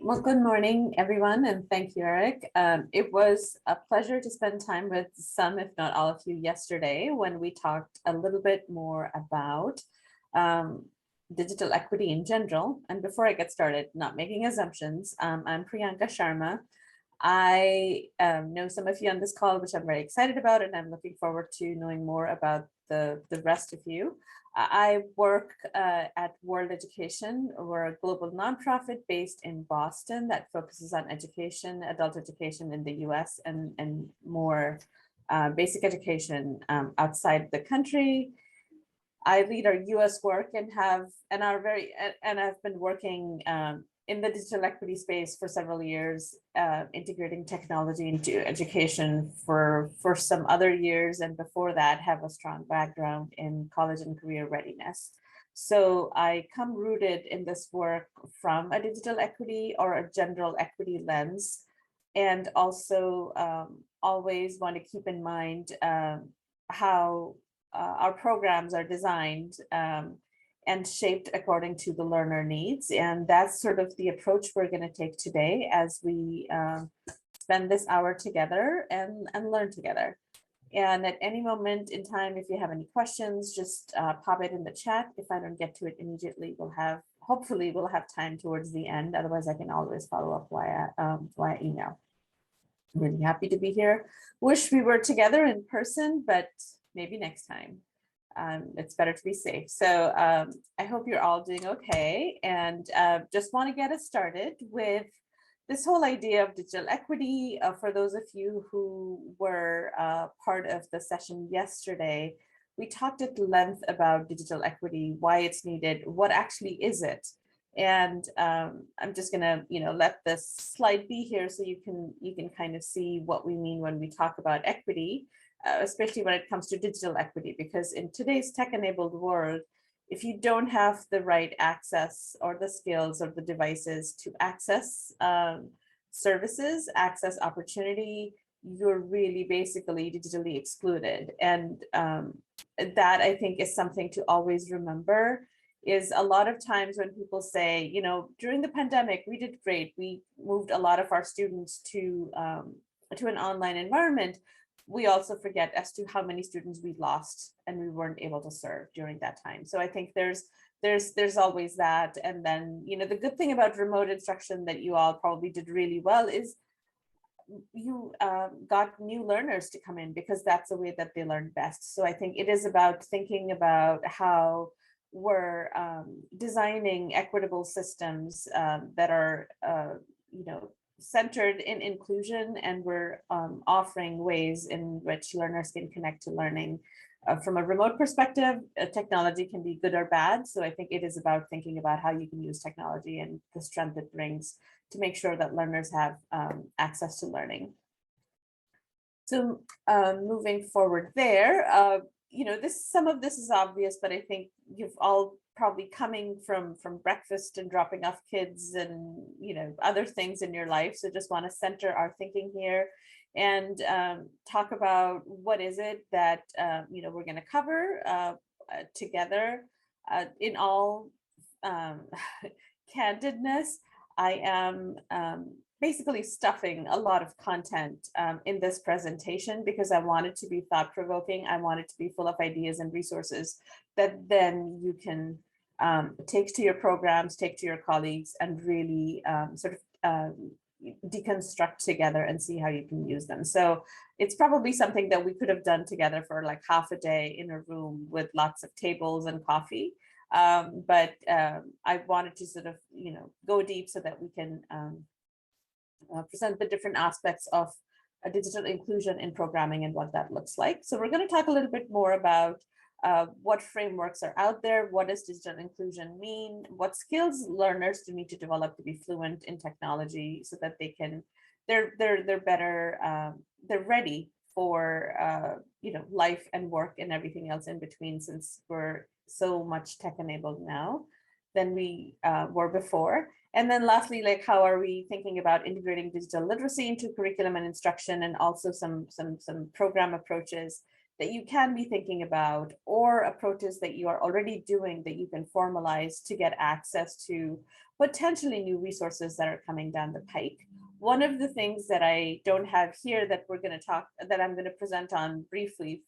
Well, good morning, everyone, and thank you, Eric. It was a pleasure to spend time with some, if not all of you yesterday when we talked a little bit more about um, digital equity in general. And before I get started, not making assumptions, I'm Priyanka Sharma. I know some of you on this call, which I'm very excited about, and I'm looking forward to knowing more about the rest of you. I work at World Education. We're a global nonprofit based in Boston that focuses on education, adult education in the US, and more basic education outside the country. I lead our US work and I've been working in the digital equity space for several years, integrating technology into education for some other years, and before that have a strong background in college and career readiness. So I come rooted in this work from a digital equity or a general equity lens, and also always want to keep in mind how our programs are designed and shaped according to the learner needs. And that's sort of the approach we're going to take today as we spend this hour together and learn together. And at any moment in time, if you have any questions, just pop it in the chat. If I don't get to it immediately, hopefully we'll have time towards the end. Otherwise, I can always follow up via email. I'm really happy to be here. Wish we were together in person, but maybe next time. It's better to be safe. So I hope you're all doing okay, and just want to get us started with this whole idea of digital equity. For those of you who were part of the session yesterday, we talked at length about digital equity, why it's needed, what actually is it. And I'm just gonna, let this slide be here so you can kind of see what we mean when we talk about equity. Especially when it comes to digital equity, because in today's tech-enabled world, if you don't have the right access or the skills or the devices to access services, access opportunity, you're really basically digitally excluded. And that, I think, is something to always remember. Is a lot of times when people say, during the pandemic, we did great. We moved a lot of our students to an online environment. We also forget as to how many students we lost and we weren't able to serve during that time. So I think there's always that. And then, the good thing about remote instruction that you all probably did really well is you got new learners to come in, because that's the way that they learn best. So I think it is about thinking about how we're designing equitable systems that are, centered in inclusion, and we're offering ways in which learners can connect to learning. From a remote perspective, technology can be good or bad. So I think it is about thinking about how you can use technology and the strength it brings to make sure that learners have access to learning. So moving forward there, some of this is obvious, but I think you've all probably coming from breakfast and dropping off kids and other things in your life. So just want to center our thinking here and talk about what is it that we're going to cover together. In all candidness, I am basically stuffing a lot of content in this presentation because I want it to be thought-provoking. I want it to be full of ideas and resources that then you can take to your programs, take to your colleagues, and really deconstruct together and see how you can use them. So it's probably something that we could have done together for like half a day in a room with lots of tables and coffee. But I wanted to sort of, go deep so that we can present the different aspects of digital inclusion in programming and what that looks like. So we're going to talk a little bit more about what frameworks are out there, what does digital inclusion mean, what skills learners do need to develop to be fluent in technology so that they're better, they're ready for life and work and everything else in between, since we're so much tech enabled now than we were before. And then lastly, like, how are we thinking about integrating digital literacy into curriculum and instruction, and also some program approaches that you can be thinking about, or approaches that you are already doing that you can formalize to get access to potentially new resources that are coming down the pike. One of the things that I don't have here that I'm going to present on briefly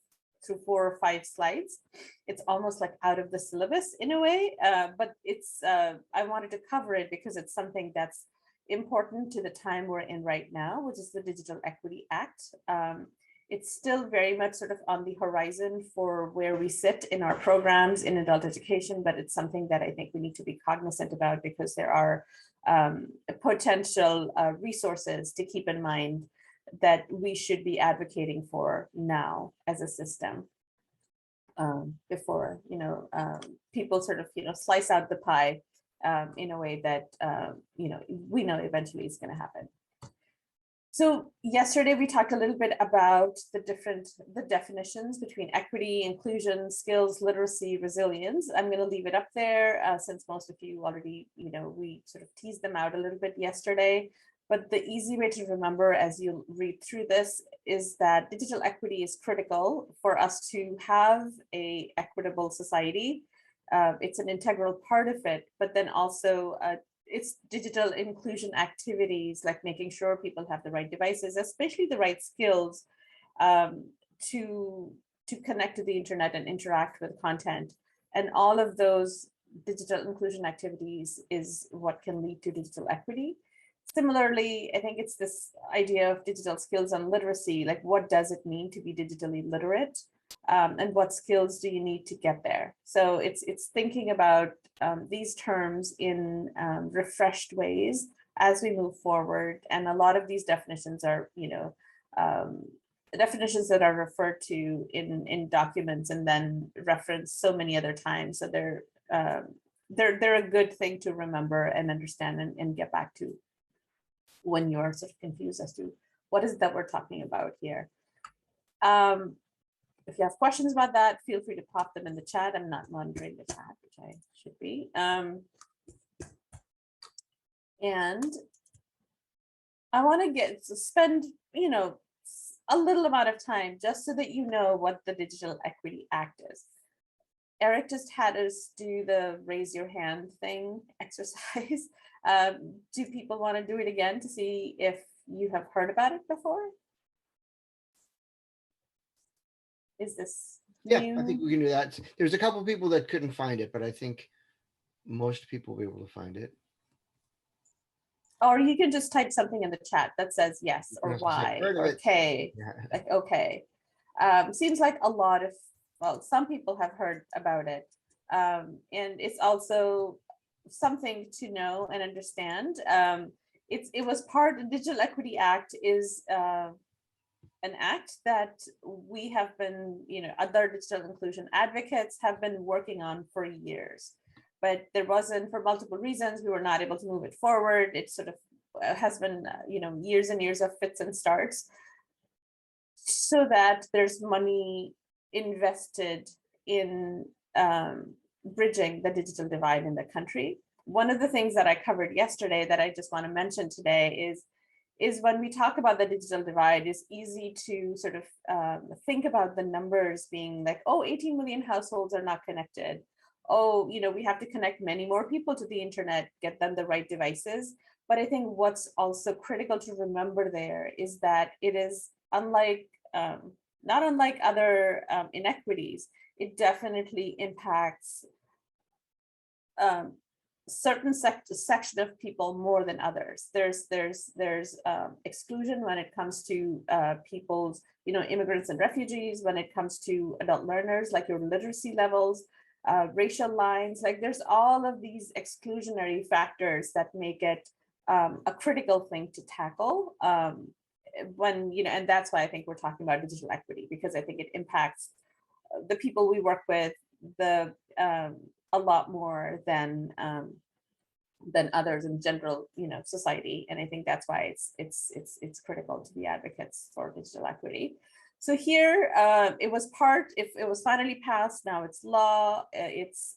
through 4 or 5 slides. It's almost like out of the syllabus in a way, but I wanted to cover it because it's something that's important to the time we're in right now, which is the Digital Equity Act. It's still very much sort of on the horizon for where we sit in our programs in adult education, but it's something that I think we need to be cognizant about because there are potential resources to keep in mind that we should be advocating for now as a system, before people sort of slice out the pie in a way that we know eventually is going to happen. So yesterday we talked a little bit about the definitions between equity, inclusion, skills, literacy, resilience. I'm going to leave it up there since most of you already, we sort of teased them out a little bit yesterday. But the easy way to remember as you read through this is that digital equity is critical for us to have an equitable society. It's an integral part of it, but then also it's digital inclusion activities like making sure people have the right devices, especially the right skills to connect to the internet and interact with content. And all of those digital inclusion activities is what can lead to digital equity. Similarly, I think it's this idea of digital skills and literacy, like what does it mean to be digitally literate? And what skills do you need to get there? So it's thinking about these terms in refreshed ways as we move forward. And a lot of these definitions are, definitions that are referred to in documents and then referenced so many other times. So they're a good thing to remember and understand and get back to when you're sort of confused as to what is it that we're talking about here. If you have questions about that, feel free to pop them in the chat. I'm not monitoring the chat, which I should be. And I want to spend, a little amount of time just so that you know what the Digital Equity Act is. Eric just had us do the raise your hand thing exercise. Do people want to do it again to see if you have heard about it before? Is this new? I think we can do that. There's a couple of people that couldn't find it, but I think most people will be able to find it. Or you can just type something in the chat that says yes or why or okay. Yeah. Like okay. Seems like a lot of, well, some people have heard about it. And it's also something to know and understand. It was part of the Digital Equity Act is an act that we have been, other digital inclusion advocates have been working on for years, but there wasn't, for multiple reasons, we were not able to move it forward. It sort of has been, years and years of fits and starts, so that there's money invested in bridging the digital divide in the country. One of the things that I covered yesterday that I just want to mention today is when we talk about the digital divide, it's easy to sort of think about the numbers being like, oh, 18 million households are not connected. Oh, we have to connect many more people to the internet, get them the right devices. But I think what's also critical to remember there is that it is not unlike other inequities, it definitely impacts certain section of people more than others. There's exclusion when it comes to people's, immigrants and refugees, when it comes to adult learners, like your literacy levels, racial lines, like there's all of these exclusionary factors that make it a critical thing to tackle when, and that's why I think we're talking about digital equity, because I think it impacts the people we work with a lot more than others in general, society. And I think that's why it's critical to be advocates for digital equity. So here, it was finally passed. Now it's law. It's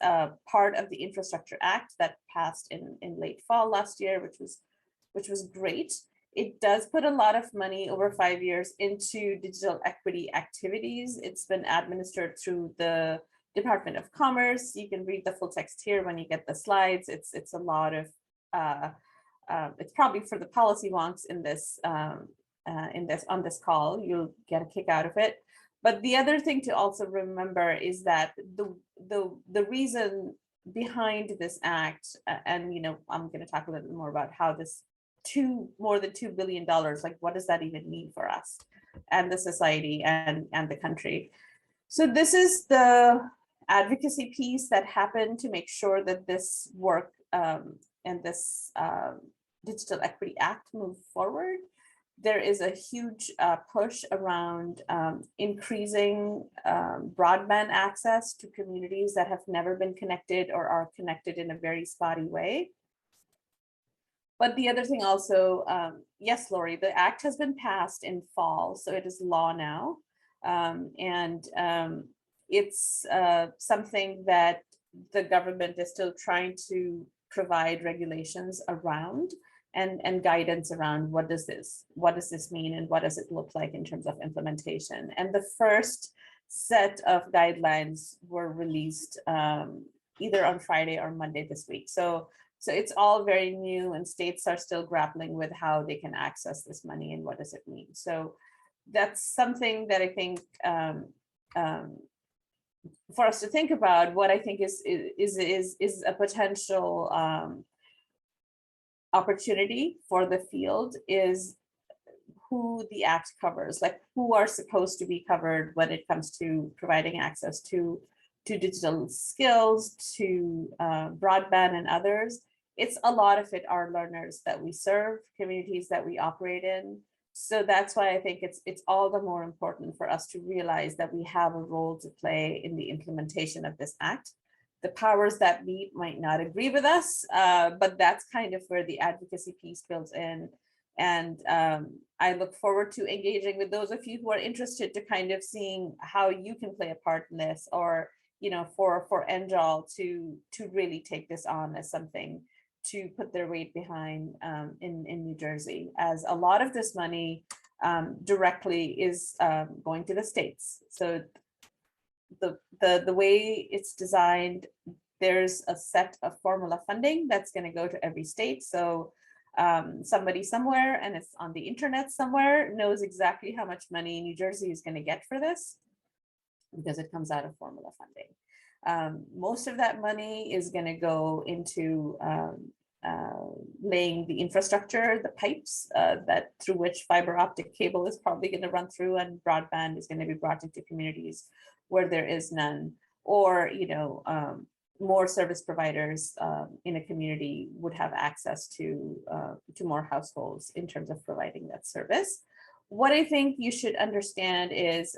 part of the Infrastructure Act that passed in late fall last year, which was great. It does put a lot of money over 5 years into digital equity activities. It's been administered through the Department of Commerce. You can read the full text here when you get the slides. It's a lot of it's probably for the policy wonks in this on this call. You'll get a kick out of it. But the other thing to also remember is that the reason behind this act, and I'm going to talk a little bit more about how this more than $2 billion, like what does that even mean for us and the society and the country. So this is the advocacy piece that happened to make sure that this work and this Digital Equity Act move forward. There is a huge push around increasing broadband access to communities that have never been connected or are connected in a very spotty way. But the other thing also, yes, Lori, the act has been passed in fall, so it is law now. It's something that the government is still trying to provide regulations around and guidance around what does this mean and what does it look like in terms of implementation. And the first set of guidelines were released either on Friday or Monday this week. So it's all very new, and states are still grappling with how they can access this money and what does it mean. So that's something that I think for us to think about. What I think is a potential opportunity for the field is who the act covers, like who are supposed to be covered when it comes to providing access to digital skills, to broadband and others. It's a lot of it are learners that we serve, communities that we operate in. So that's why I think it's all the more important for us to realize that we have a role to play in the implementation of this act. The powers that be might not agree with us, but that's kind of where the advocacy piece builds in. And I look forward to engaging with those of you who are interested to kind of seeing how you can play a part in this, or for NJOL to really take this on as something to put their weight behind in New Jersey, as a lot of this money directly is going to the states. So the way it's designed, there's a set of formula funding that's going to go to every state. So somebody somewhere, and it's on the internet somewhere, knows exactly how much money New Jersey is going to get for this, because it comes out of formula funding. Most of that money is going to go into laying the infrastructure, the pipes that through which fiber optic cable is probably going to run through, and broadband is going to be brought into communities where there is none, or more service providers in a community would have access to more households in terms of providing that service. What I think you should understand is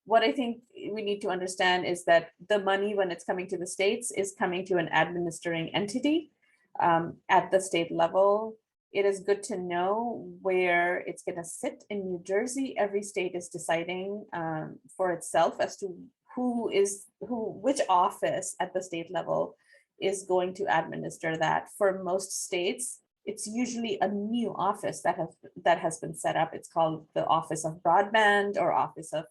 what I think we need to understand is that the money, when it's coming to the states, is coming to an administering entity at the state level. It is good to know where it's going to sit in New Jersey. Every state is deciding for itself as to which office at the state level is going to administer that. For most states, it's usually a new office that has been set up. It's called the Office of Broadband or Office of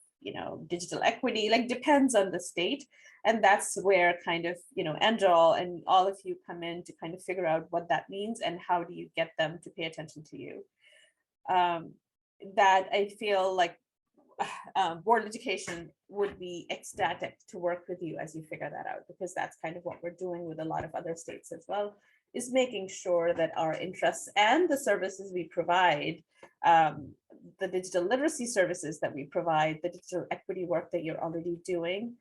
digital equity, like depends on the state. And that's where kind of, NJOL and all of you come in to kind of figure out what that means and how do you get them to pay attention to you. That I feel like board education would be ecstatic to work with you as you figure that out, because that's kind of what we're doing with a lot of other states as well, is making sure that our interests and the services we provide, the digital literacy services that we provide, the digital equity work that you're already doing,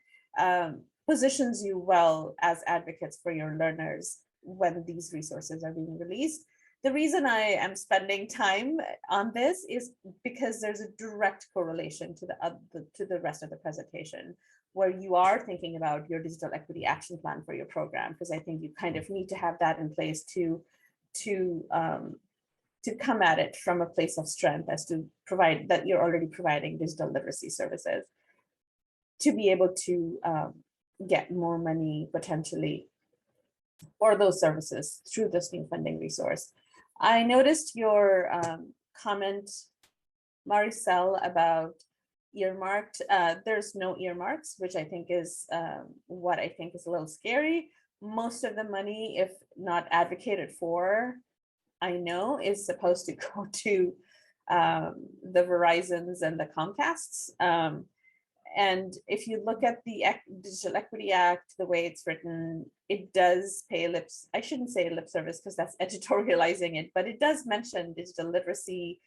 positions you well as advocates for your learners when these resources are being released. The reason I am spending time on this is because there's a direct correlation to the rest of the presentation, where you are thinking about your digital equity action plan for your program, because I think you kind of need to have that in place to come at it from a place of strength, as to provide that you're already providing digital literacy services, to be able to get more money potentially for those services through this new funding resource. I noticed your comment, Maricel, about earmarked. There's no earmarks, which I think is what I think is a little scary. most of the money, if not advocated for, I know is supposed to go to the Verizons and the Comcasts. And if you look at the Digital Equity Act, the way it's written, it does pay I shouldn't say lip service because that's editorializing it, but it does mention digital literacy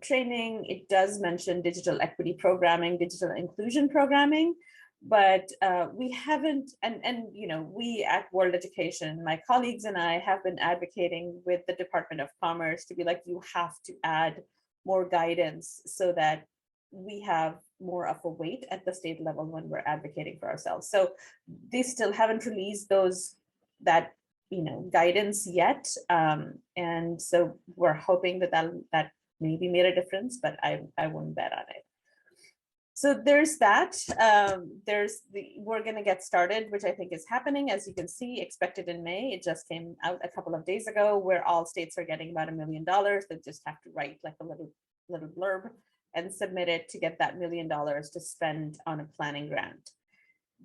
training. It does mention digital equity programming, digital inclusion programming, but we haven't, and you know, we at World Education, my colleagues and I have been advocating with the Department of Commerce to be like, you have to add more guidance so that we have more of a weight at the state level when we're advocating for ourselves. So they still haven't released that guidance yet, and so we're hoping that maybe made a difference, but I wouldn't bet on it. So there's that. We're going to get started, which I think is happening, as you can see, expected in May. It just came out a couple of days ago, where all states are getting about $1 million. They just have to write like a little blurb and submit it to get that $1 million to spend on a planning grant.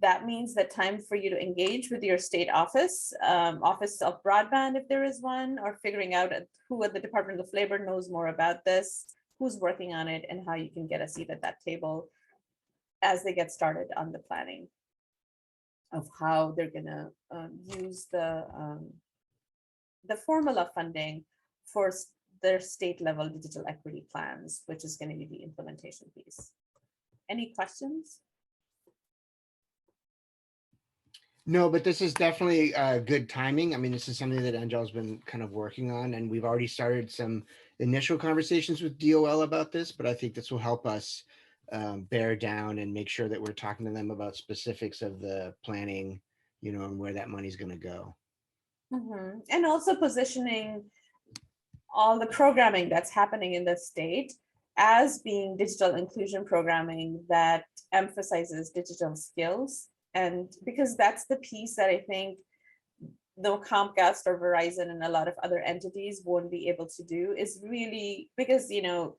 That means that time for you to engage with your state office of broadband, if there is one, or figuring out who at the Department of Labor knows more about this, who's working on it, and how you can get a seat at that table as they get started on the planning of how they're going to use the formula funding for their state level digital equity plans, which is going to be the implementation piece. Any questions? No, but this is definitely good timing. I mean, this is something that Angel's been kind of working on, and we've already started some initial conversations with DOL about this, but I think this will help us bear down and make sure that we're talking to them about specifics of the planning, and where that money's going to go. Mm-hmm. And also positioning all the programming that's happening in the state as being digital inclusion programming that emphasizes digital skills. And because that's the piece that I think no Comcast or Verizon and a lot of other entities won't be able to do, is really because,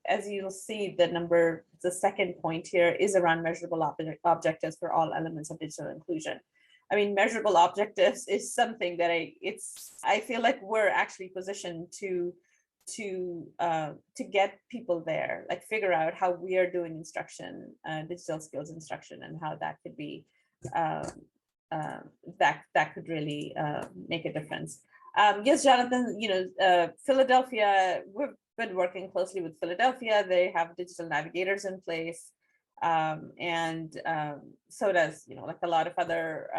as you'll see, the second point here is around measurable objectives for all elements of digital inclusion. I mean, measurable objectives is something that I feel like we're actually positioned to get people there, like figure out how we are doing instruction, digital skills instruction, and how that could be that could really make a difference. Yes, Jonathan, Philadelphia, we've been working closely with Philadelphia. They have digital navigators in place. And so does, like a lot of other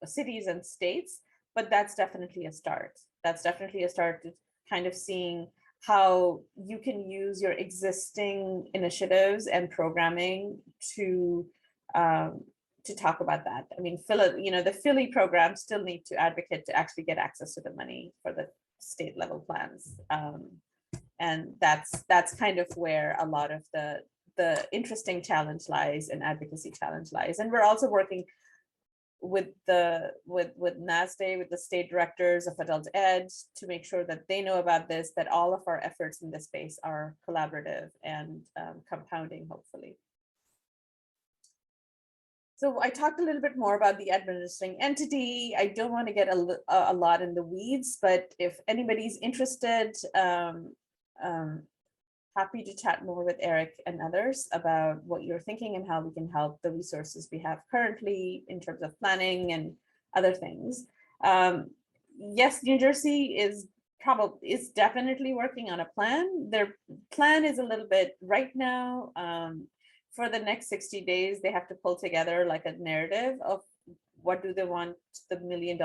cities and states, but that's definitely a start. That's definitely a start to kind of seeing how you can use your existing initiatives and programming to talk about that. I mean, the Philly programs still need to advocate to actually get access to the money for the state level plans. And that's kind of where a lot of the interesting challenge lies and advocacy challenge lies. And we're also working with NASDA, with the state directors of adult ed, to make sure that they know about this, that all of our efforts in this space are collaborative and compounding, hopefully. So I talked a little bit more about the administering entity. I don't want to get a lot in the weeds, but if anybody's interested, happy to chat more with Eric and others about what you're thinking and how we can help the resources we have currently in terms of planning and other things. Yes, New Jersey is definitely working on a plan. Their plan is a little bit right now. For the next 60 days, they have to pull together like a narrative of what do they want the $1 million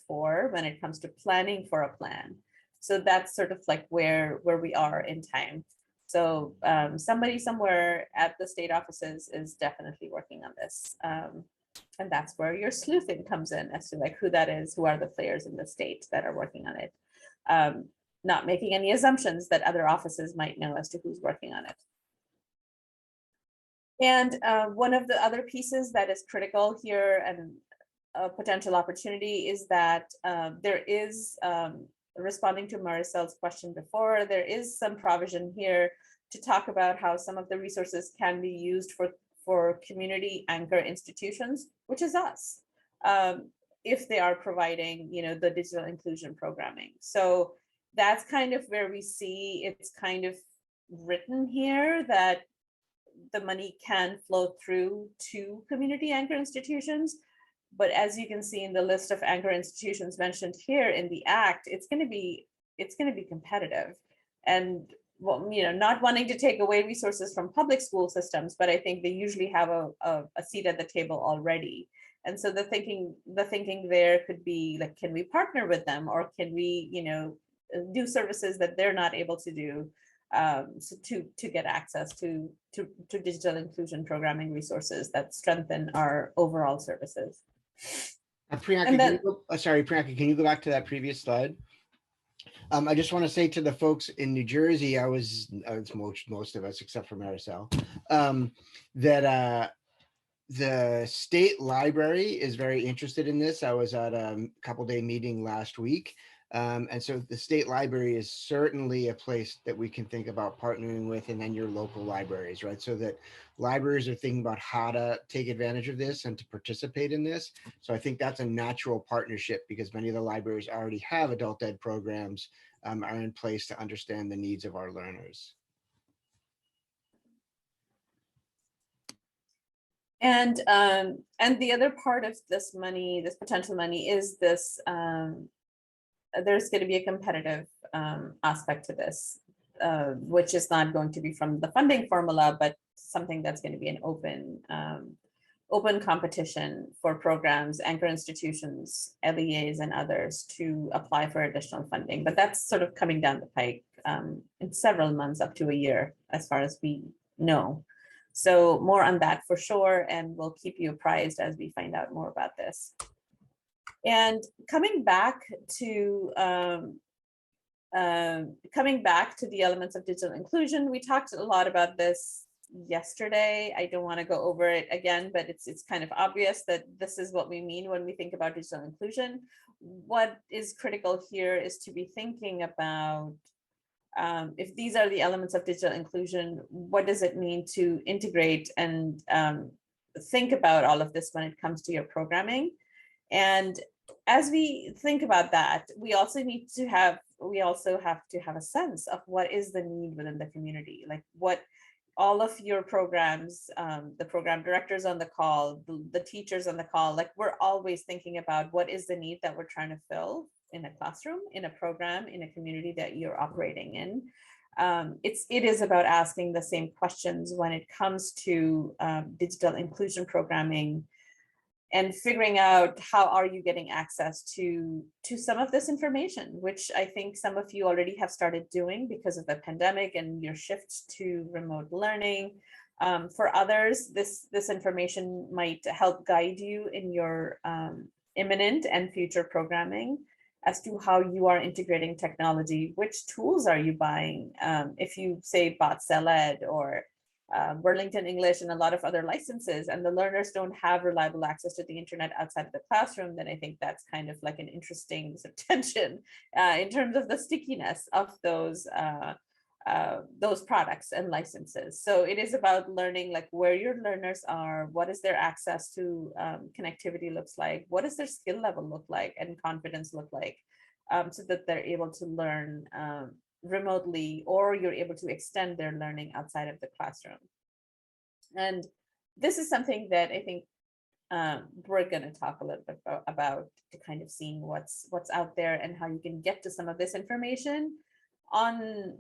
for when it comes to planning for a plan. So that's sort of like where we are in time. So somebody somewhere at the state offices is definitely working on this. And that's where your sleuthing comes in as to like who that is, who are the players in the state that are working on it. Not making any assumptions that other offices might know as to who's working on it. And one of the other pieces that is critical here and a potential opportunity is that there is, responding to Maricel's question before, there is some provision here to talk about how some of the resources can be used for community anchor institutions, which is us. if they are providing, the digital inclusion programming. So that's kind of where we see it's kind of written here that the money can flow through to community anchor institutions. But as you can see in the list of anchor institutions mentioned here in the Act, it's going to be competitive. And well, not wanting to take away resources from public school systems, but I think they usually have a seat at the table already. And so the thinking there could be like, can we partner with them, or can we, do services that they're not able to do, so to get access to digital inclusion programming resources that strengthen our overall services. Priyanka, And then, sorry, Priyanka, can you go back to that previous slide? I just want to say to the folks in New Jersey, it's most of us except for Maricel, that the state library is very interested in this. I was at a couple-day meeting last week. And so the state library is certainly a place that we can think about partnering with, and then your local libraries, right? So that libraries are thinking about how to take advantage of this and to participate in this. So I think that's a natural partnership, because many of the libraries already have adult ed programs, are in place to understand the needs of our learners. And the other part of this money, this potential money, is this, there's going to be a competitive aspect to this, which is not going to be from the funding formula, but something that's going to be an open competition for programs, anchor institutions, LEAs, and others to apply for additional funding. But that's sort of coming down the pike in several months, up to a year, as far as we know. So more on that for sure, and we'll keep you apprised as we find out more about this. And coming back to the elements of digital inclusion, we talked a lot about this yesterday. I don't want to go over it again, but it's kind of obvious that this is what we mean when we think about digital inclusion. What is critical here is to be thinking about, if these are the elements of digital inclusion, what does it mean to integrate and think about all of this when it comes to your programming? And as we think about that, we also have to have a sense of what is the need within the community, like what all of your programs, the program directors on the call, the teachers on the call, like we're always thinking about what is the need that we're trying to fill in a classroom, in a program, in a community that you're operating in. It is about asking the same questions when it comes to digital inclusion programming, and figuring out how are you getting access to some of this information, which I think some of you already have started doing because of the pandemic and your shift to remote learning. For others, this information might help guide you in your imminent and future programming as to how you are integrating technology. Which tools are you buying? If you say bought CELED or Burlington English and a lot of other licenses, and the learners don't have reliable access to the internet outside of the classroom, then I think that's kind of like an interesting sort of tension in terms of the stickiness of those products and licenses. So it is about learning like where your learners are, what is their access to connectivity looks like, what does their skill level look like and confidence look like, so that they're able to learn remotely, or you're able to extend their learning outside of the classroom. And this is something that I think we're going to talk a little bit about, to kind of seeing what's out there and how you can get to some of this information on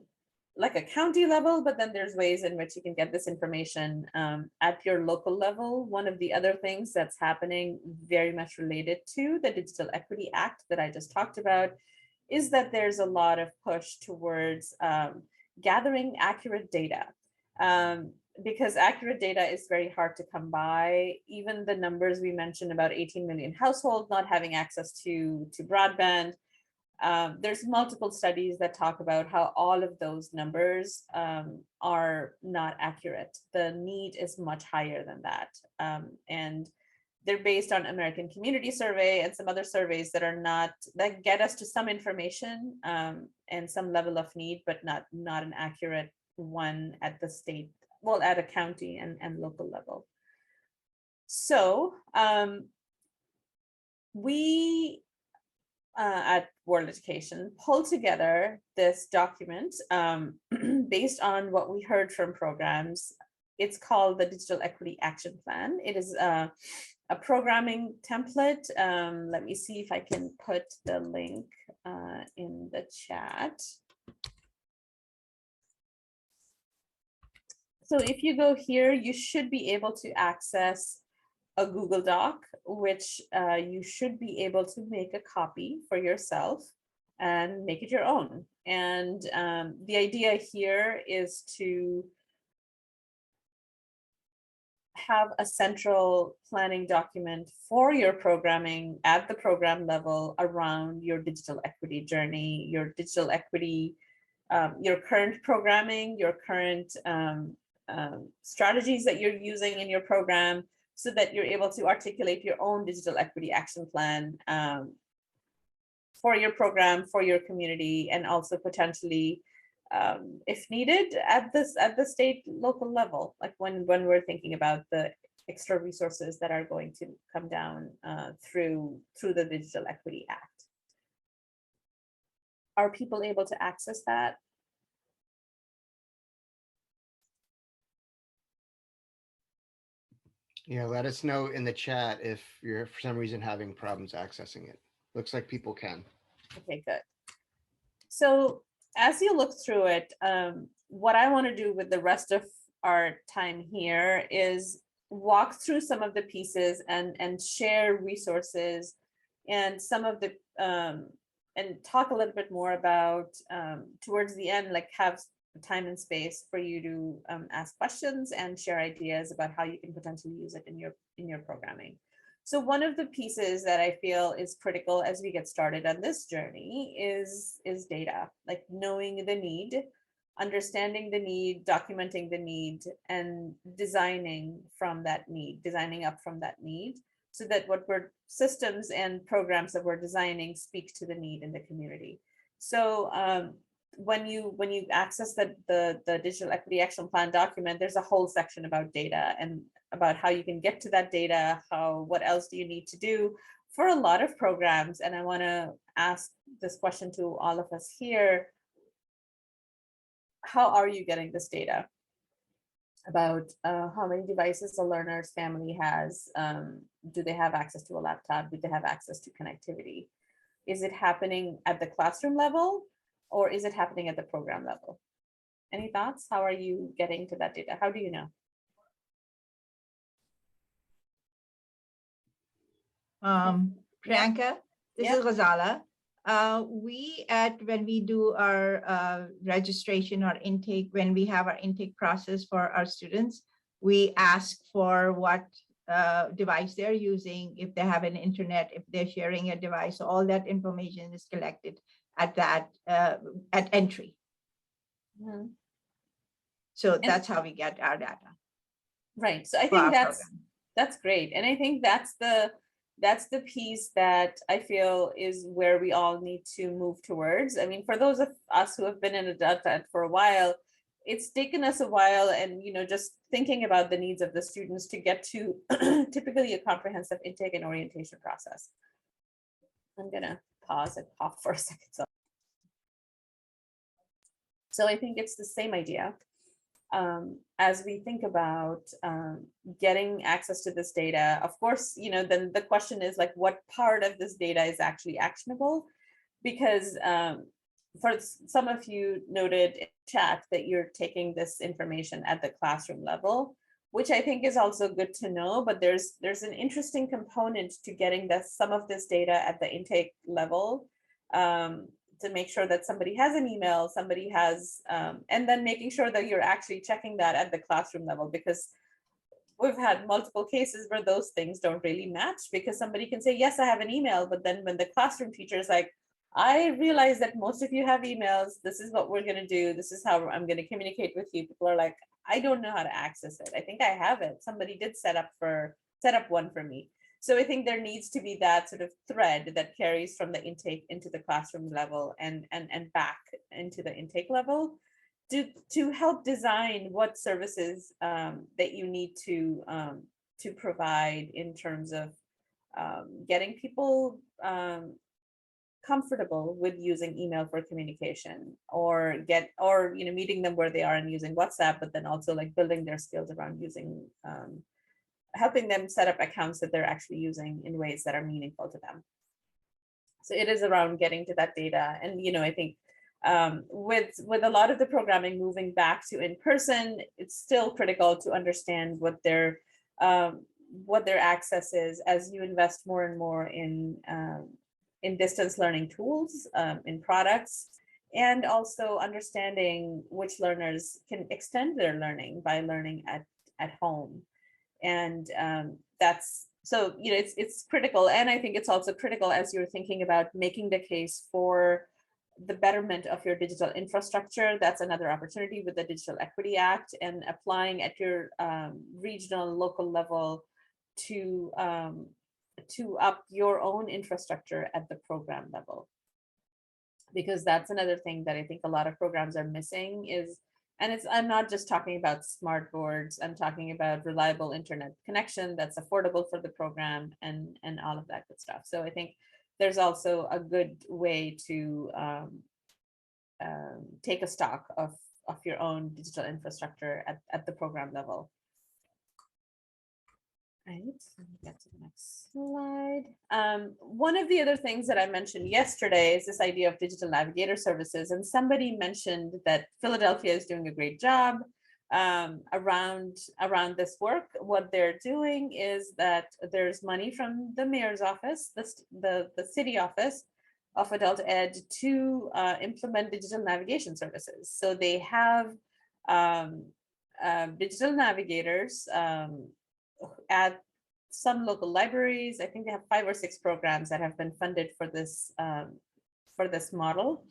like a county level, but then there's ways in which you can get this information at your local level. One of the other things that's happening very much related to the Digital Equity Act that I just talked about is that there's a lot of push towards gathering accurate data, because accurate data is very hard to come by. Even the numbers we mentioned about 18 million households not having access to broadband, there's multiple studies that talk about how all of those numbers are not accurate. The need is much higher than that. And they're based on American Community Survey and some other surveys that get us to some information and some level of need, but not an accurate one at the state, well, at a county and local level. So we at World Education pulled together this document based on what we heard from programs. It's called the Digital Equity Action Plan. It is a programming template. Let me see if I can put the link in the chat. So if you go here, you should be able to access a Google Doc, which you should be able to make a copy for yourself and make it your own. And the idea here is to have a central planning document for your programming at the program level around your digital equity journey, your digital equity, your current programming, your current strategies that you're using in your program, so that you're able to articulate your own digital equity action plan for your program, for your community, and also potentially, if needed, at the state local level, like when we're thinking about the extra resources that are going to come down through the Digital Equity Act. Are people able to access that? Yeah, let us know in the chat if you're for some reason having problems accessing it. Looks like people can. Okay, good. So as you look through it, what I want to do with the rest of our time here is walk through some of the pieces and share resources and some of the and talk a little bit more about towards the end, like have time and space for you to ask questions and share ideas about how you can potentially use it in your programming. So one of the pieces that I feel is critical as we get started on this journey is data, like knowing the need, understanding the need, documenting the need, and designing from that need, designing up from that need, so that what we're systems and programs that we're designing speak to the need in the community. So when you access the Digital Equity Action Plan document, there's a whole section about data and about how you can get to that data, what else do you need to do for a lot of programs. And I want to ask this question to all of us here. How are you getting this data about how many devices a learner's family has? Do they have access to a laptop? Do they have access to connectivity? Is it happening at the classroom level, or is it happening at the program level? Any thoughts? How are you getting to that data? How do you know? Priyanka, this is Ghazala. When we do our registration or intake, when we have our intake process for our students, we ask for what device they're using, if they have an internet, if they're sharing a device. So all that information is collected at at entry. Mm-hmm. So that's how we get our data. Right. So I think that's great. And I think that's the piece that I feel is where we all need to move towards. I mean, for those of us who have been in adult ed for a while, it's taken us a while, and just thinking about the needs of the students to get to typically a comprehensive intake and orientation process. I'm gonna pause and cough for a second. So I think it's the same idea. As we think about getting access to this data, of course, then the question is like, what part of this data is actually actionable? Because for some of you noted in chat that you're taking this information at the classroom level, which I think is also good to know, but there's an interesting component to getting some of this data at the intake level, to make sure that somebody has an email, somebody has, and then making sure that you're actually checking that at the classroom level, because we've had multiple cases where those things don't really match, because somebody can say, yes, I have an email, but then when the classroom teacher is like, I realize that most of you have emails, this is what we're going to do, this is how I'm going to communicate with you. People are like, I don't know how to access it. I think I have it. Somebody did set up one for me. So I think there needs to be that sort of thread that carries from the intake into the classroom level and back into the intake level to help design what services that you need to provide in terms of getting people comfortable with using email for communication, or meeting them where they are and using WhatsApp, but then also like building their skills around using, helping them set up accounts that they're actually using in ways that are meaningful to them. So it is around getting to that data. And, I think with a lot of the programming moving back to in person, it's still critical to understand what their access is as you invest more and more in distance learning tools, in products, and also understanding which learners can extend their learning by learning at home. And that's so, it's critical. And I think it's also critical as you're thinking about making the case for the betterment of your digital infrastructure. That's another opportunity with the Digital Equity Act, and applying at your regional, local level to up your own infrastructure at the program level. Because that's another thing that I think a lot of programs are missing is, and I'm not just talking about smart boards, I'm talking about reliable internet connection that's affordable for the program, and all of that good stuff. So I think there's also a good way to take a stock of your own digital infrastructure at the program level. Right, let me get to the next slide. One of the other things that I mentioned yesterday is this idea of digital navigator services. And somebody mentioned that Philadelphia is doing a great job around this work. What they're doing is that there's money from the mayor's office, the city office of adult ed, to implement digital navigation services. So they have digital navigators at some local libraries. I think they have 5 or 6 programs that have been funded for this model,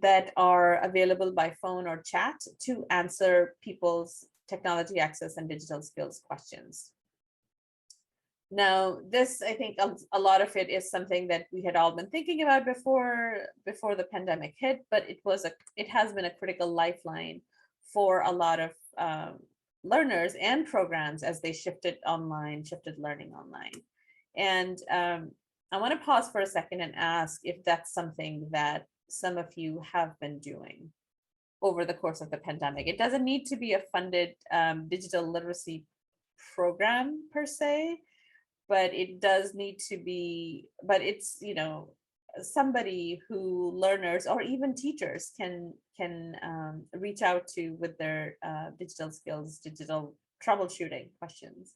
that are available by phone or chat to answer people's technology access and digital skills questions. Now, this, I think a lot of it is something that we had all been thinking about before the pandemic hit, but it has been a critical lifeline for a lot of learners and programs as they shifted learning online. And I want to pause for a second and ask if that's something that some of you have been doing over the course of the pandemic. It doesn't need to be a funded digital literacy program per se, but it does need to be, but it's, somebody who learners or even teachers can reach out to with their digital skills, digital troubleshooting questions.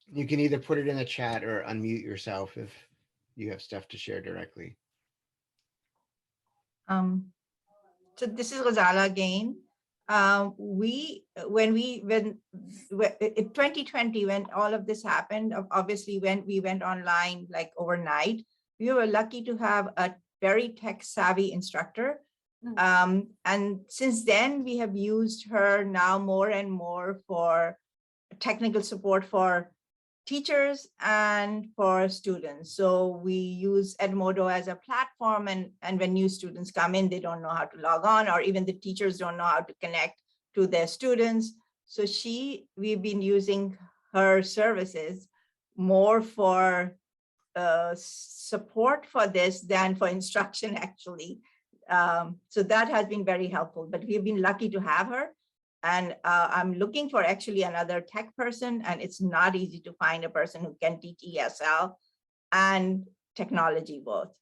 You can either put it in the chat or unmute yourself if you have stuff to share directly. So this is Ghazala again. When in 2020, when all of this happened, obviously when we went online like overnight, we were lucky to have a very tech savvy instructor. And since then we have used her now more and more for technical support for teachers and for students. So we use Edmodo as a platform, and when new students come in, they don't know how to log on, or even the teachers don't know how to connect to their students. So we've been using her services more for support for this than for instruction, actually. So that has been very helpful, but we've been lucky to have her. And I'm looking for actually another tech person, and it's not easy to find a person who can teach ESL and technology both.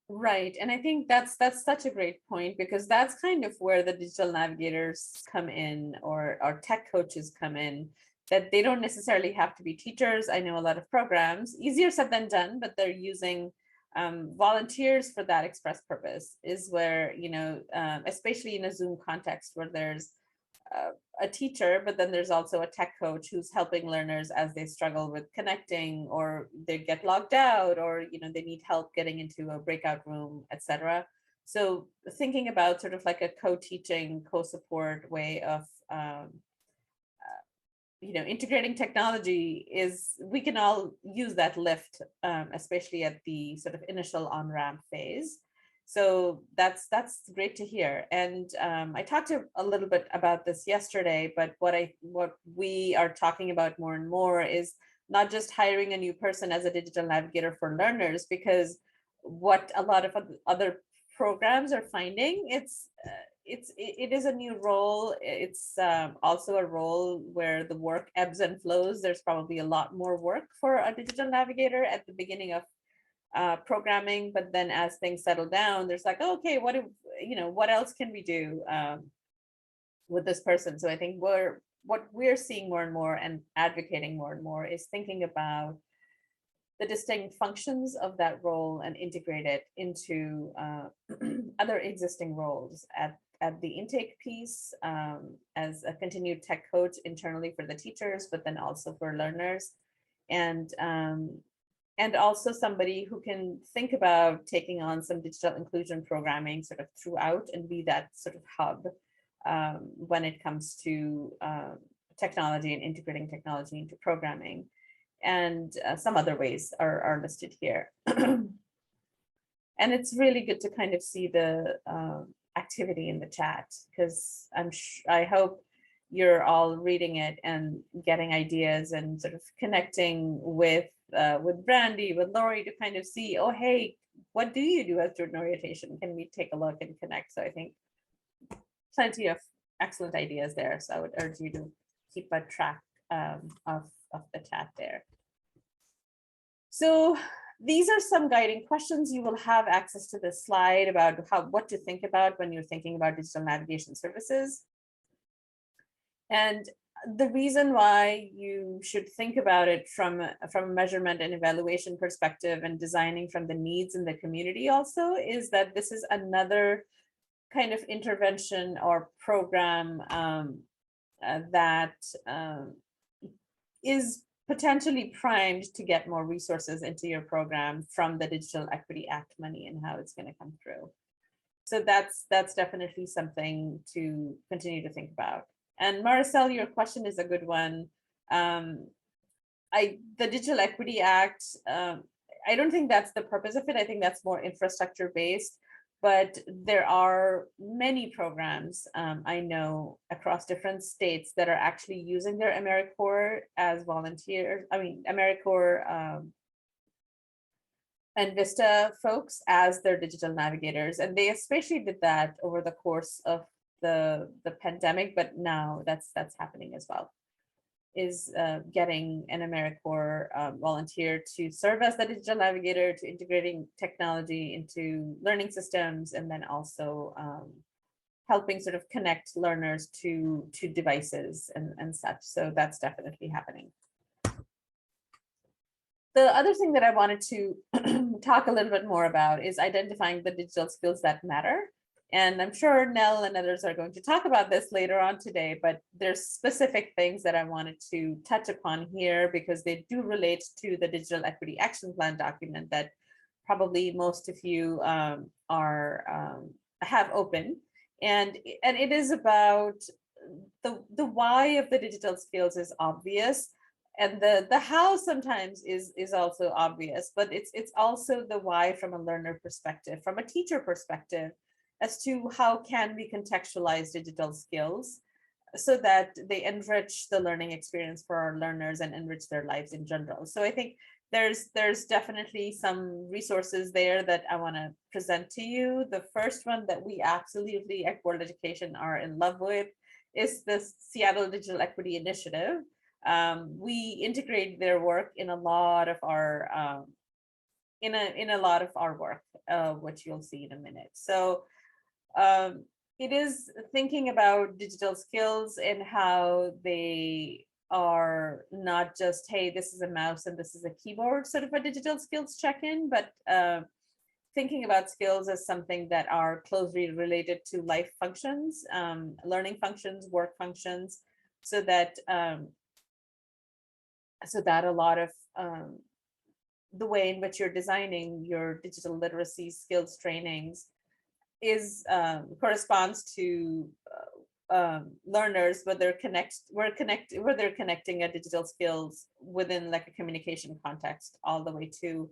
Right, and I think that's such a great point, because that's kind of where the digital navigators come in, or tech coaches come in, that they don't necessarily have to be teachers. I know a lot of programs, easier said than done, but they're using volunteers for that express purpose, is where, especially in a Zoom context where there's a teacher, but then there's also a tech coach who's helping learners as they struggle with connecting, or they get logged out, or they need help getting into a breakout room, etc. So thinking about sort of like a co-teaching, co-support way of integrating technology, is we can all use that lift, especially at the sort of initial on-ramp phase. So that's great to hear. And I talked a little bit about this yesterday, but what we are talking about more and more is not just hiring a new person as a digital navigator for learners, because what a lot of other programs are finding, it is a new role. It's also a role where the work ebbs and flows. There's probably a lot more work for a digital navigator at the beginning of programming, but then as things settle down, there's like, oh, okay, what else can we do with this person? So I think what we're seeing more and more and advocating more and more is thinking about the distinct functions of that role and integrate it into other existing roles at the intake piece, as a continued tech coach internally for the teachers, but then also for learners, and also somebody who can think about taking on some digital inclusion programming sort of throughout and be that sort of hub when it comes to technology and integrating technology into programming. And some other ways are listed here. And it's really good to kind of see the activity in the chat, because I hope you're all reading it and getting ideas and sort of connecting with Brandy, with Lori, to kind of see, oh, hey, what do you do as student orientation? Can we take a look and connect? So I think plenty of excellent ideas there. So I would urge you to keep a track of the chat there. So these are some guiding questions. You will have access to this slide about what to think about when you're thinking about digital navigation services. And the reason why you should think about it from a measurement and evaluation perspective and designing from the needs in the community also is that this is another kind of intervention or program that is potentially primed to get more resources into your program from the Digital Equity Act money and how it's going to come through. So that's definitely something to continue to think about. And Maricel, your question is a good one. The Digital Equity Act, I don't think that's the purpose of it. I think that's more infrastructure based, but there are many programs I know across different states that are actually using their AmeriCorps as volunteers. I mean, AmeriCorps and Vista folks as their digital navigators. And they especially did that over the course of the pandemic, but now that's happening as well, is getting an AmeriCorps volunteer to serve as the digital navigator, to integrating technology into learning systems, and then also helping sort of connect learners to devices and such. So that's definitely happening. The other thing that I wanted to talk a little bit more about is identifying the digital skills that matter. And I'm sure Nell and others are going to talk about this later on today, but there's specific things that I wanted to touch upon here because they do relate to the Digital Equity Action Plan document that probably most of you have open. And it is about the why of the digital skills is obvious. And the how sometimes is also obvious, but it's also the why from a learner perspective, from a teacher perspective, as to how can we contextualize digital skills so that they enrich the learning experience for our learners and enrich their lives in general. So I think there's definitely some resources there that I want to present to you. The first one that we absolutely at World Education are in love with is the Seattle Digital Equity Initiative. We integrate their work in a lot of our work, which you'll see in a minute. So it is thinking about digital skills and how they are not just, hey, this is a mouse and this is a keyboard, sort of a digital skills check-in, but thinking about skills as something that are closely related to life functions, learning functions, work functions, so that a lot of the way in which you're designing your digital literacy skills trainings is corresponds to learners, where they're connecting a digital skills within like a communication context, all the way to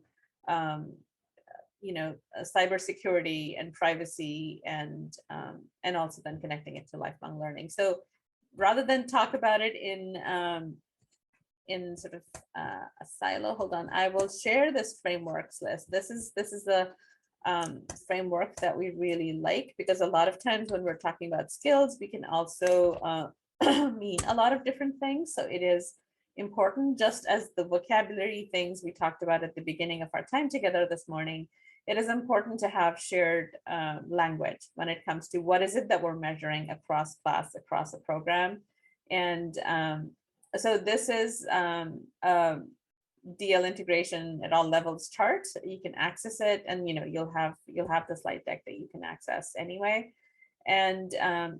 cybersecurity and privacy, and also then connecting it to lifelong learning. So rather than talk about it in sort of a silo, hold on, I will share this frameworks list. This is the framework that we really like, because a lot of times when we're talking about skills, we can also mean a lot of different things. So it is important, just as the vocabulary things we talked about at the beginning of our time together this morning, it is important to have shared language when it comes to what is it that we're measuring across class, across a program. And so this is DL integration at all levels chart. You can access it, and you'll have the slide deck that you can access anyway. And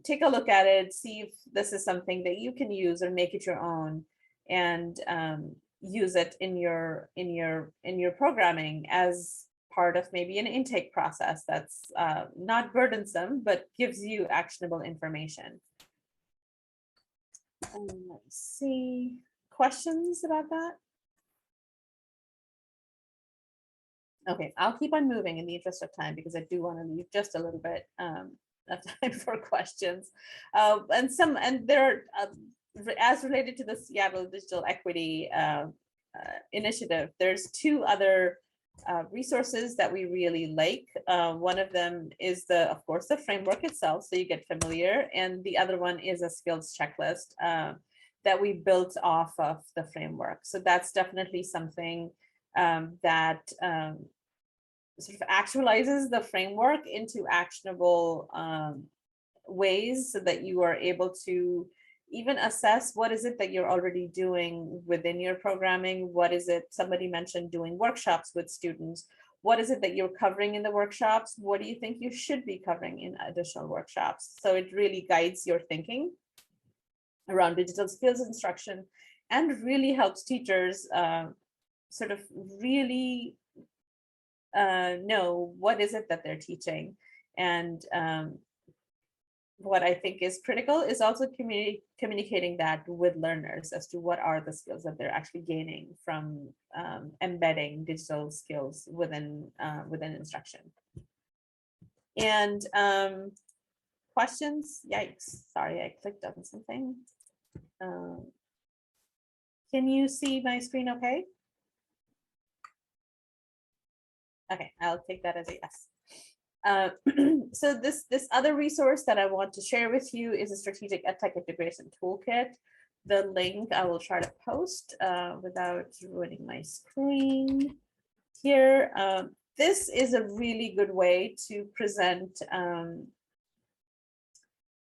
take a look at it, see if this is something that you can use or make it your own, and use it in your programming as part of maybe an intake process that's not burdensome, but gives you actionable information. Let's see, questions about that? Okay, I'll keep on moving in the interest of time, because I do want to leave just a little bit of time for questions. And there are, as related to the Seattle Digital Equity Initiative, there's two other resources that we really like. One of them is of course, the framework itself, so you get familiar, and the other one is a skills checklist that we built off of the framework. So that's definitely something that sort of actualizes the framework into actionable ways, so that you are able to even assess what is it that you're already doing within your programming. What is it, somebody mentioned doing workshops with students. What is it that you're covering in the workshops? What do you think you should be covering in additional workshops? So it really guides your thinking around digital skills instruction, and really helps teachers sort of really know what is it that they're teaching. And what I think is critical is also communicating that with learners as to what are the skills that they're actually gaining from embedding digital skills within instruction. And questions? Yikes, sorry, I clicked on something. Can you see my screen okay? Okay, I'll take that as a yes. So this other resource that I want to share with you is a strategic EdTech integration toolkit. The link I will try to post without ruining my screen here. This is a really good way to present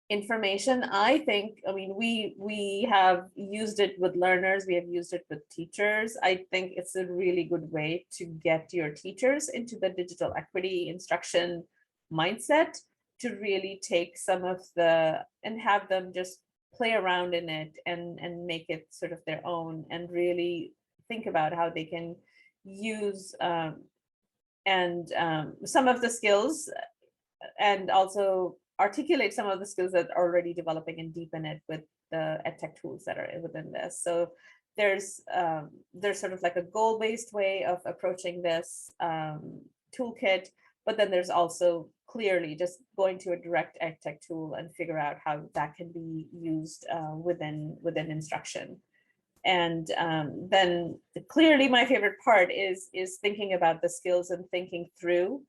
information. I think, I mean, we have used it with learners, we have used it with teachers. I think it's a really good way to get your teachers into the digital equity instruction mindset, to really take some of and have them just play around in it and make it sort of their own, and really think about how they can use some of the skills, and also articulate some of the skills that are already developing, and deepen it with the EdTech tools that are within this. So there's sort of like a goal-based way of approaching this toolkit, but then there's also clearly just going to a direct EdTech tool and figure out how that can be used within instruction. And then clearly my favorite part is thinking about the skills and thinking through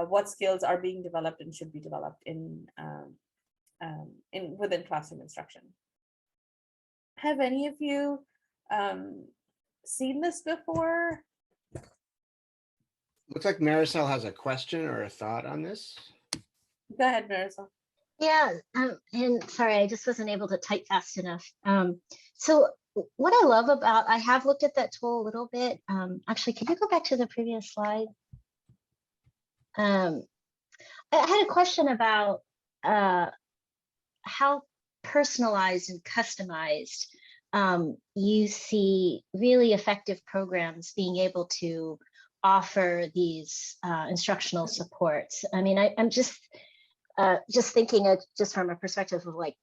what skills are being developed and should be developed within classroom instruction. Have any of you seen this before? Looks like Marisol has a question or a thought on this. Go ahead, Marisol. Yeah, and sorry, I just wasn't able to type fast enough. So what I love about, I have looked at that tool a little bit. Actually, can you go back to the previous slide? I had a question about how personalized and customized you see really effective programs being able to offer these instructional supports. I mean, I'm just thinking of just from a perspective of like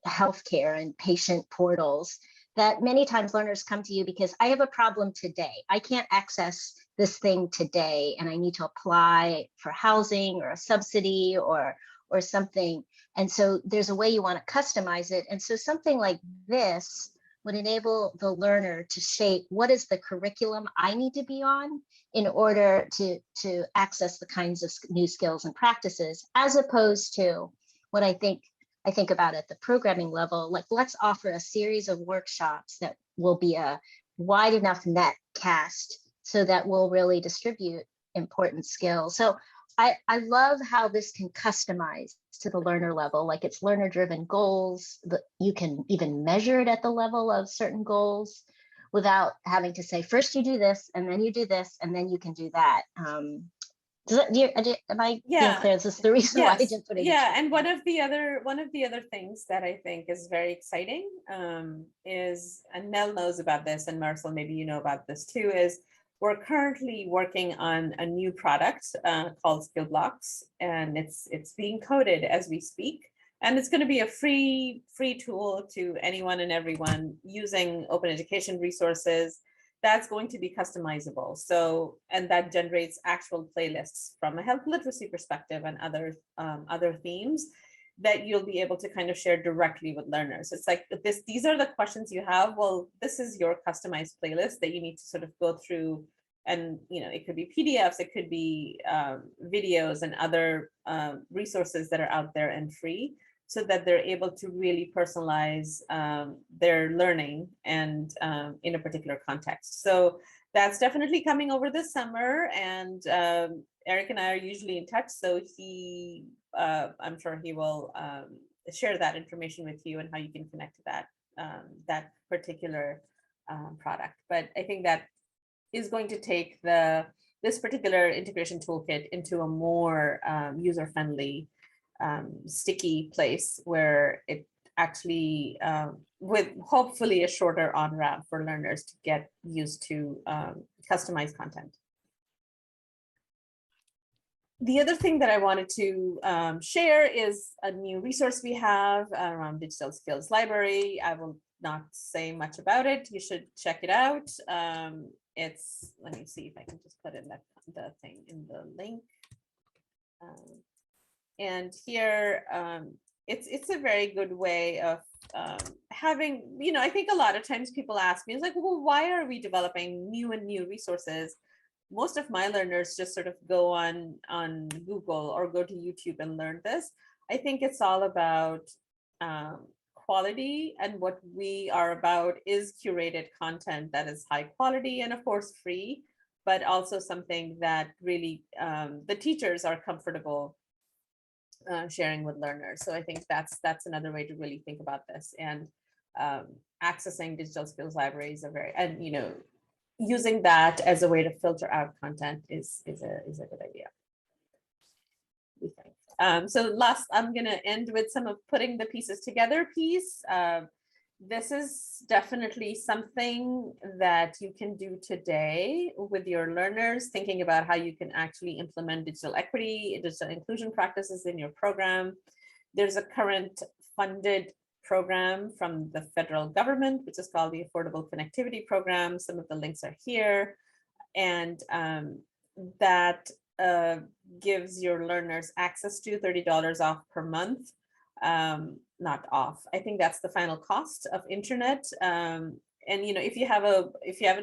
healthcare and patient portals, that many times learners come to you because I have a problem today. I can't access this thing today and I need to apply for housing or a subsidy or something. And so there's a way you want to customize it. And so something like this would enable the learner to shape what is the curriculum I need to be on in order to access the kinds of new skills and practices, as opposed to what I think about at the programming level, like let's offer a series of workshops that will be a wide enough net cast so that we'll really distribute important skills. So I love how this can customize to the learner level, like it's learner-driven goals, that you can even measure it at the level of certain goals without having to say, first you do this, and then you do this, and then you can do that. Am I being clear? Is this the reason why I didn't put it? Yeah, and one of the other things that I think is very exciting is, and Nell knows about this, and Marcel, maybe you know about this too, is we're currently working on a new product called Skill Blocks, and it's being coded as we speak. And it's going to be a free tool to anyone and everyone using open education resources. That's going to be customizable. So, and that generates actual playlists from a health literacy perspective and other themes that you'll be able to kind of share directly with learners. It's like these are the questions you have. Well, this is your customized playlist that you need to sort of go through. And, you know, it could be PDFs, it could be videos and other resources that are out there and free, so that they're able to really personalize their learning and in a particular context. So that's definitely coming over this summer. And Eric and I are usually in touch. So I'm sure he will share that information with you and how you can connect to that particular product. But I think that is going to take this particular integration toolkit into a more user-friendly, sticky place where it actually, with hopefully a shorter on-ramp for learners to get used to customized content. The other thing that I wanted to share is a new resource we have around Digital Skills Library. I will not say much about it. You should check it out. Let me see if I can just put in the thing in the link. And here, it's a very good way of having, you know, I think a lot of times people ask me, it's like, well, why are we developing new resources? Most of my learners just sort of go on Google or go to YouTube and learn this. I think it's all about quality, and what we are about is curated content that is high quality and of course free, but also something that really the teachers are comfortable sharing with learners. So I think that's another way to really think about this. And accessing digital skills libraries and you know, using that as a way to filter out content is a good idea, we think. So last, I'm going to end with some of putting the pieces together piece. This is definitely something that you can do today with your learners, thinking about how you can actually implement digital equity, digital inclusion practices in your program. There's a current funded program from the federal government, which is called the Affordable Connectivity Program. Some of the links are here. And that gives your learners access to $30 off per month. Not off. I think that's the final cost of internet. And you know, if you have a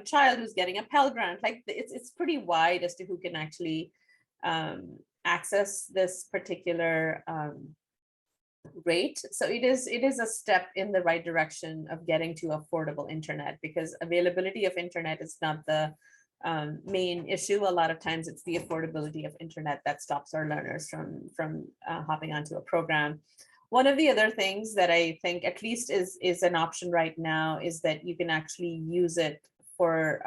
child who's getting a Pell Grant, like it's pretty wide as to who can actually access this particular rate. So it is a step in the right direction of getting to affordable internet, because availability of internet is not the main issue. A lot of times it's the affordability of internet that stops our learners from hopping onto a program. One of the other things that I think at least is an option right now is that you can actually use it for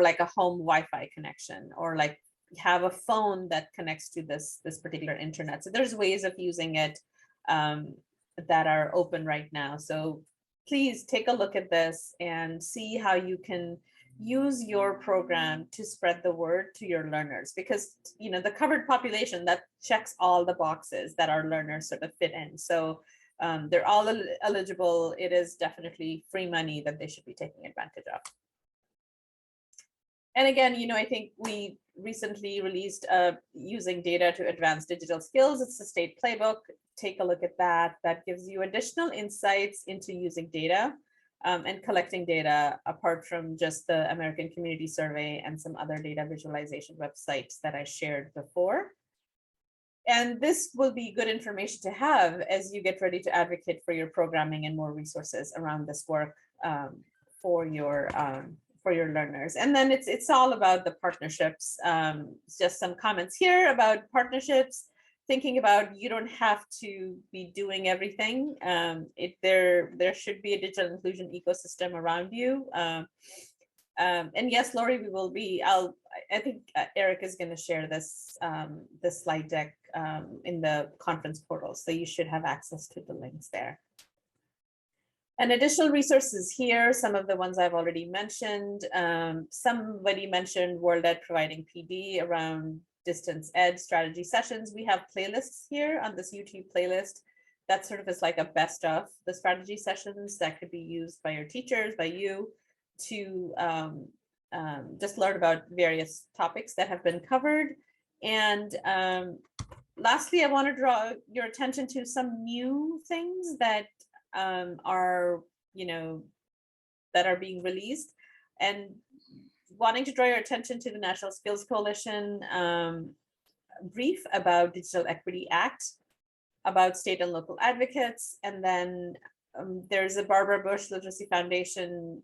like a home Wi-Fi connection, or like have a phone that connects to this particular internet. So there's ways of using it that are open right now. So please take a look at this and see how you can use your program to spread the word to your learners, because you know, the covered population, that checks all the boxes that our learners sort of fit in. So they're all eligible. It is definitely free money that they should be taking advantage of. And again, I think we recently released using data to advance digital skills. It's the state playbook. Take a look at that. That gives you additional insights into using data and collecting data apart from just the American Community Survey and some other data visualization websites that I shared before. And this will be good information to have as you get ready to advocate for your programming and more resources around this work for your learners. And then it's all about the partnerships. Just some comments here about partnerships. Thinking about you don't have to be doing everything. There should be a digital inclusion ecosystem around you. And yes, Lori, we will be. I think Eric is going to share this slide deck in the conference portal, so you should have access to the links there. And additional resources here, some of the ones I've already mentioned. Somebody mentioned World Ed providing PD around distance ed strategy sessions. We have playlists here on this YouTube playlist. That sort of is like a best of the strategy sessions that could be used by your teachers, by you, to just learn about various topics that have been covered. And lastly, I want to draw your attention to some new things that are being released, and wanting to draw your attention to the National Skills Coalition brief about Digital Equity Act, about state and local advocates, and then there's a Barbara Bush Literacy Foundation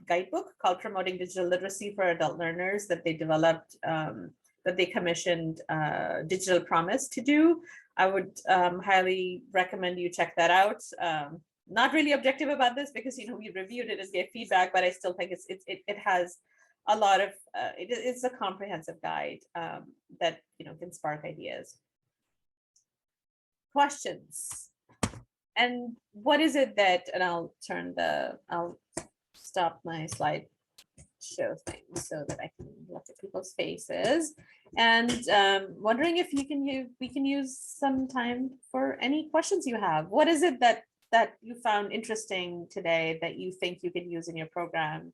guidebook called Promoting Digital Literacy for Adult Learners that they developed, that they commissioned Digital Promise to do. I would highly recommend you check that out. Not really objective about this because we reviewed it and gave feedback, but I still think it has a lot of it's a comprehensive guide that can spark ideas. Questions. And what is it that, and I'll stop my slide show thing so that I can look at people's faces, and wondering if we can use some time for any questions you have. What is it that you found interesting today that you think you can use in your program?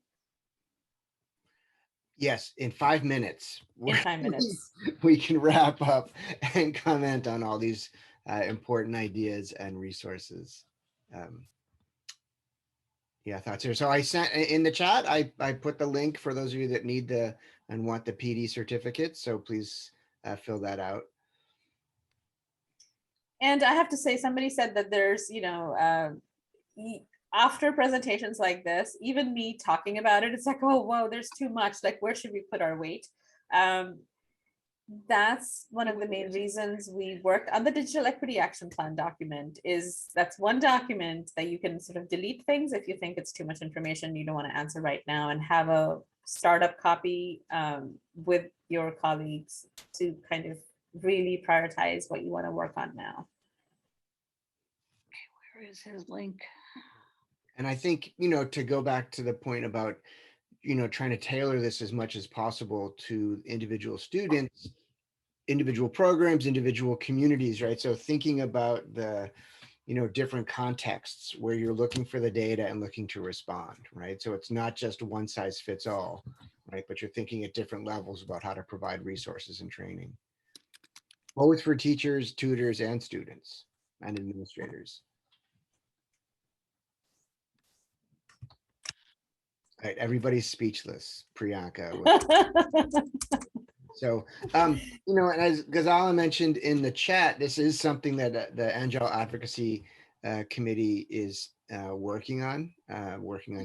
Yes, in 5 minutes. In 5 minutes. We can wrap up and comment on all these important ideas and resources. Yeah, thoughts here. So I sent in the chat, I put the link for those of you that need and want the PD certificate. So please fill that out. And I have to say, somebody said that there's, after presentations like this, even me talking about it, it's like, oh, whoa, there's too much. Like, where should we put our weight? That's one of the main reasons we worked on the Digital Equity Action Plan document. That's one document that you can sort of delete things if you think it's too much information you don't want to answer right now, and have a startup copy with your colleagues to kind of really prioritize what you want to work on now. Where is his link? And I think, to go back to the point about, trying to tailor this as much as possible to individual students, individual programs, individual communities, right? So thinking about the, different contexts where you're looking for the data and looking to respond, right? So it's not just one size fits all, right? But you're thinking at different levels about how to provide resources and training, both for teachers, tutors, and students and administrators. All right, everybody's speechless, Priyanka. So, and as Ghazala mentioned in the chat, this is something that the Angel Advocacy Committee is working on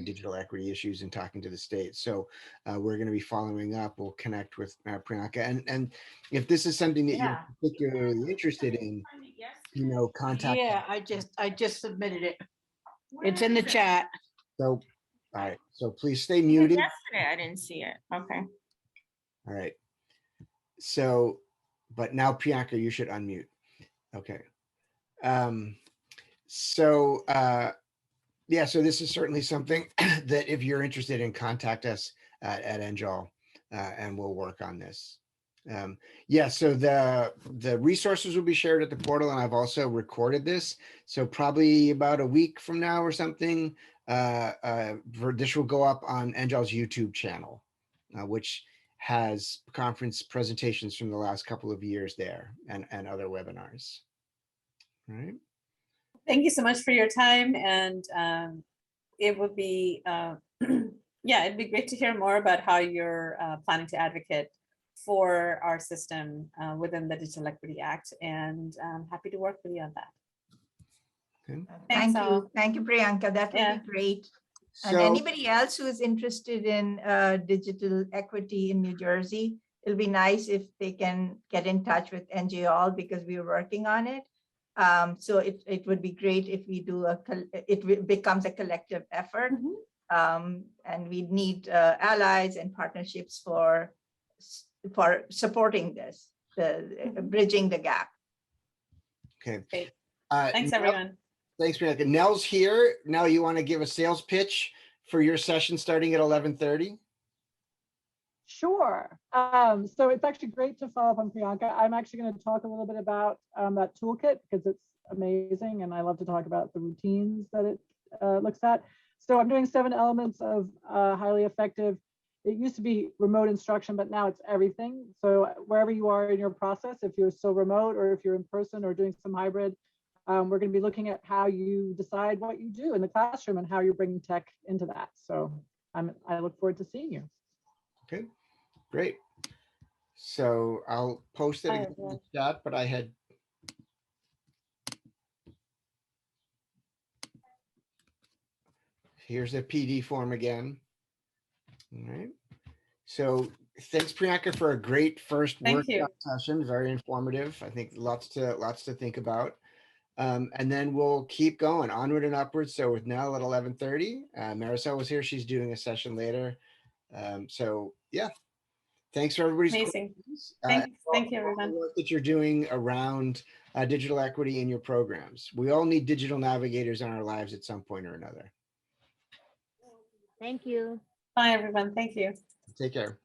digital equity issues and talking to the state. So we're going to be following up. We'll connect with Priyanka. And if this is something that you're particularly interested in, contact. Yeah, I just submitted it. It's in the chat. So, all right. So please stay muted. Yesterday, I didn't see it. Okay. All right. So, but now Priyanka, you should unmute. Okay. So this is certainly something that if you're interested in, contact us at Angel and we'll work on this. So the resources will be shared at the portal, and I've also recorded this. So probably about a week from now or something, this will go up on Angel's YouTube channel. which has conference presentations from the last couple of years there and other webinars. All right. Thank you so much for your time, and it would be, yeah, it'd be great to hear more about how you're planning to advocate for our system within the Digital Equity Act, and I'm happy to work with you on that. Okay. Thanks, all. Thank you, Priyanka. That would Yeah. be great. And So, anybody else who is interested in digital equity in New Jersey, it'll be nice if they can get in touch with NJOL because we are working on it. So it would be great if we do it becomes a collective effort. And we need allies and partnerships for supporting this, bridging the gap. okay. Great. Uh, Thanks, Nell- everyone. Thanks, Priyanka. Nell's here. Nell, you want to give a sales pitch for your session starting at 11:30? Sure. So it's actually great to follow up on Priyanka. I'm actually going to talk a little bit about that toolkit because it's amazing, and I love to talk about the routines that it looks at. So I'm doing 7 elements of highly effective. It used to be remote instruction, but now it's everything. So wherever you are in your process, if you're still remote or if you're in person or doing some hybrid, we're going to be looking at how you decide what you do in the classroom and how you're bringing tech into that. So I look forward to seeing you. Okay, great. So I'll post it Bye, again in everyone. the chat, but I had. Here's a PD form again. All right. So thanks, Priyanka, for a great first Thank you. workshop session. Very informative. I think lots to think about. And then we'll keep going onward and upwards. So with Nell at 11:30, Marisol was here. She's doing a session later. So yeah, thanks for everybody's Amazing. questions. Thank you, all the everyone. work that you're doing around digital equity in your programs. We all need digital navigators in our lives at some point or another. Thank you. Bye, everyone. Thank you. Take care.